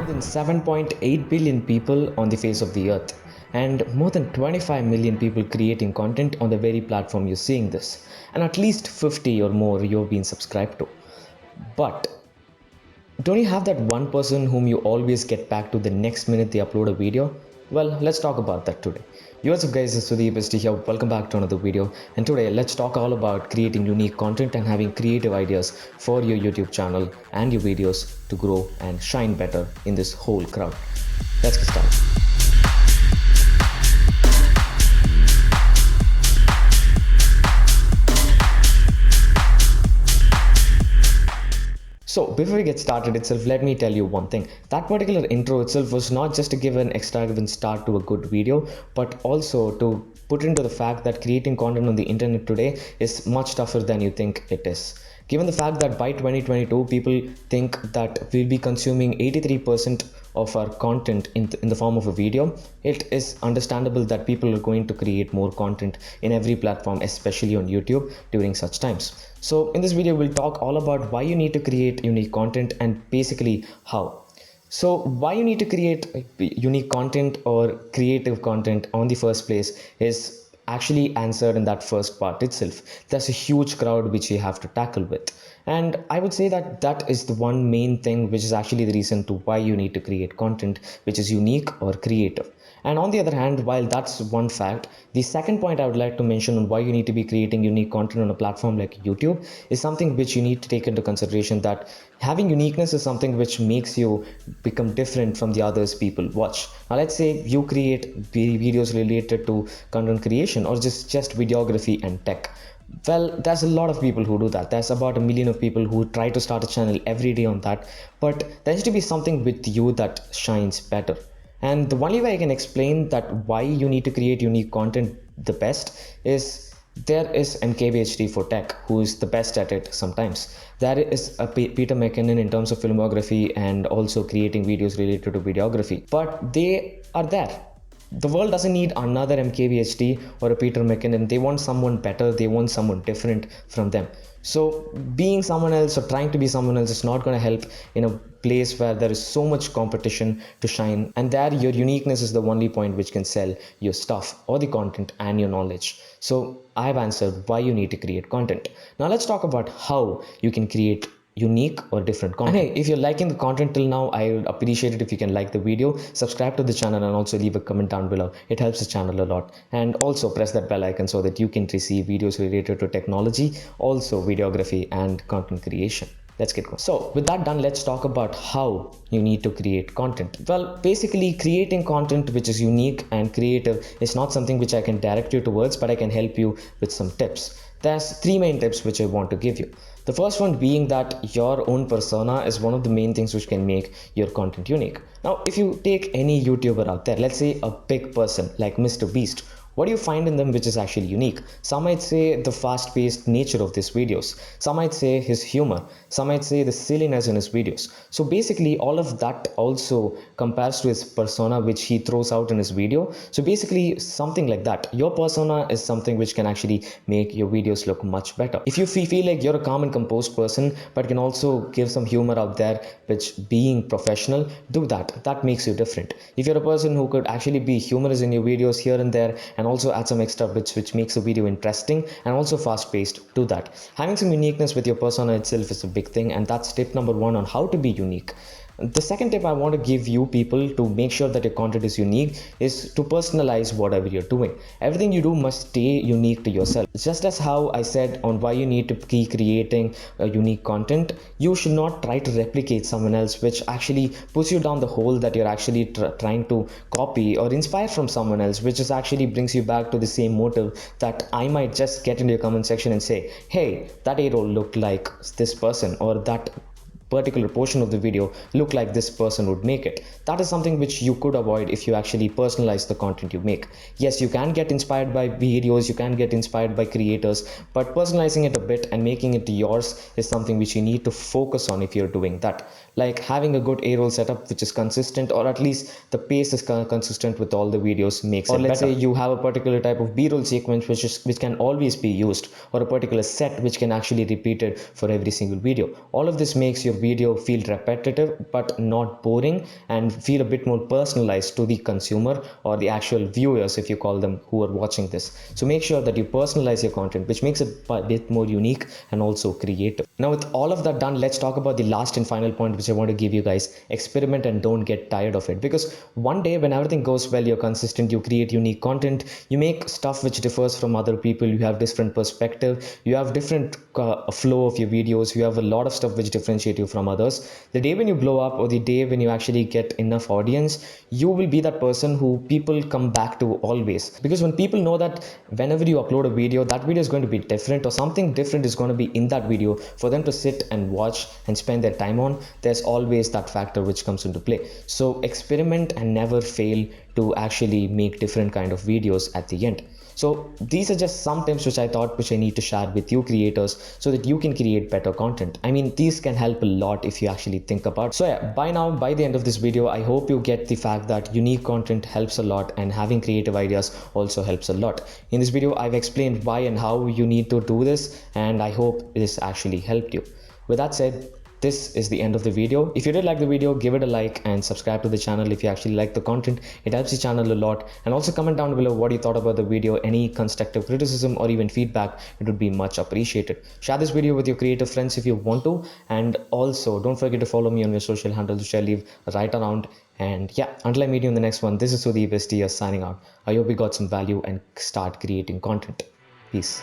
than 7.8 billion people on the face of the earth, and more than 25 million people creating content on the very platform you're seeing this, and at least 50 or more you've been subscribed to. But don't you have that one person whom you always get back to the next minute they upload a video? Well, let's talk about that today. What's up guys, it's Sudeep here. Welcome back to another video, and today let's talk all about creating unique content and having creative ideas for your YouTube channel and your videos to grow and shine better in this whole crowd. Let's get started. So before we get started itself, let me tell you one thing. That particular intro itself was not just to give an extravagant start to a good video, but also to put into the fact that creating content on the internet today is much tougher than you think it is. Given the fact that by 2022, people think that we'll be consuming 83% of our content in the form of a video, it is understandable that people are going to create more content in every platform, especially on YouTube during such times. So in this video, we'll talk all about why you need to create unique content and basically how. So why you need to create unique content or creative content on the first place is actually answered in that first part itself. There's a huge crowd which you have to tackle with, and I would say that that is the one main thing which is actually the reason to why you need to create content which is unique or creative. And on the other hand, while that's one fact, the second point I would like to mention on why you need to be creating unique content on a platform like YouTube is something which you need to take into consideration, that having uniqueness is something which makes you become different from the others people watch. Now let's say you create videos related to content creation or just videography and tech. Well, there's a lot of people who do that. There's about 1 million of people who try to start a channel every day on that, but there has to be something with you that shines better. And the only way I can explain that why you need to create unique content the best is there is MKBHD for tech, who is the best at it sometimes. There is a Peter McKinnon in terms of filmography and also creating videos related to videography. But they are there. The world doesn't need another MKBHD or a Peter McKinnon. They want someone better. They want someone different from them. So being someone else or trying to be someone else is not going to help in a place where there is so much competition to shine, and there your uniqueness is the only point which can sell your stuff or the content and your knowledge. So I have answered why you need to create content. Now let's talk about how you can create unique or different content. And hey, if you're liking the content till now, I would appreciate it if you can like the video, subscribe to the channel, and also leave a comment down below. It helps the channel a lot. And also press that bell icon so that you can receive videos related to technology, also videography and content creation. Let's get going. So with that done, let's talk about how you need to create content. Well, basically creating content which is unique and creative is not something which I can direct you towards, but I can help you with some tips. There's 3 main tips which I want to give you. The first one being that your own persona is one of the main things which can make your content unique. Now, if you take any YouTuber out there, let's say a big person like Mr. Beast, what do you find in them which is actually unique? Some might say the fast-paced nature of these videos. Some might say his humor. Some might say the silliness in his videos. So basically all of that also compares to his persona which he throws out in his video. So basically something like that. Your persona is something which can actually make your videos look much better. If you feel like you're a calm and composed person but can also give some humor out there, which being professional, do that. That makes you different. If you're a person who could actually be humorous in your videos here and there and also add some extra bits which makes a video interesting and also fast paced, do that. Having some uniqueness with your persona itself is a big thing, and that's tip number 1 on how to be unique. The second tip I want to give you people to make sure that your content is unique is to personalize whatever you're doing. Everything you do must stay unique to yourself. Just as how I said on why you need to keep creating unique content, you should not try to replicate someone else, which actually puts you down the hole that you're actually trying to copy or inspire from someone else, which is actually brings you back to the same motive that I might just get into your comment section and say, hey, that A-roll looked like this person, or that particular portion of the video look like this person would make it. That is something which you could avoid if you actually personalize the content you make. Yes, you can get inspired by videos, you can get inspired by creators, but personalizing it a bit and making it yours is something which you need to focus on if you're doing that. Like having a good A-roll setup which is consistent, or at least the pace is consistent with all the videos makes it better. Or let's say you have a particular type of B-roll sequence which can always be used, or a particular set which can actually repeat it for every single video. All of this makes your video feel repetitive but not boring, and feel a bit more personalized to the consumer or the actual viewers, if you call them, who are watching this. So make sure that you personalize your content, which makes it a bit more unique and also creative. Now, with all of that done, let's talk about the last and final point which I want to give you guys. Experiment and don't get tired of it, because one day when everything goes well, you're consistent, you create unique content, you make stuff which differs from other people, you have different perspective, you have different flow of your videos, you have a lot of stuff which differentiate you from others. The day when you blow up, or the day when you actually get enough audience, you will be that person who people come back to always. Because when people know that whenever you upload a video, that video is going to be different, or something different is going to be in that video for them to sit and watch and spend their time on, there's always that factor which comes into play. So experiment and never fail to actually make different kind of videos at the end. So these are just some tips which I thought which I need to share with you creators, so that you can create better content. I mean, these can help a lot if you actually think about. So yeah, by now, by the end of this video, I hope you get the fact that unique content helps a lot, and having creative ideas also helps a lot. In this video, I've explained why and how you need to do this, and I hope this actually helped you. With that said, this is the end of the video. If you did like the video, give it a like and subscribe to the channel if you actually like the content. It helps the channel a lot. And also comment down below what you thought about the video, any constructive criticism or even feedback. It would be much appreciated. Share this video with your creative friends if you want to. And also don't forget to follow me on your social handles, which I leave right around. And yeah, until I meet you in the next one, this is Sudeep signing out. I hope you got some value and start creating content. Peace.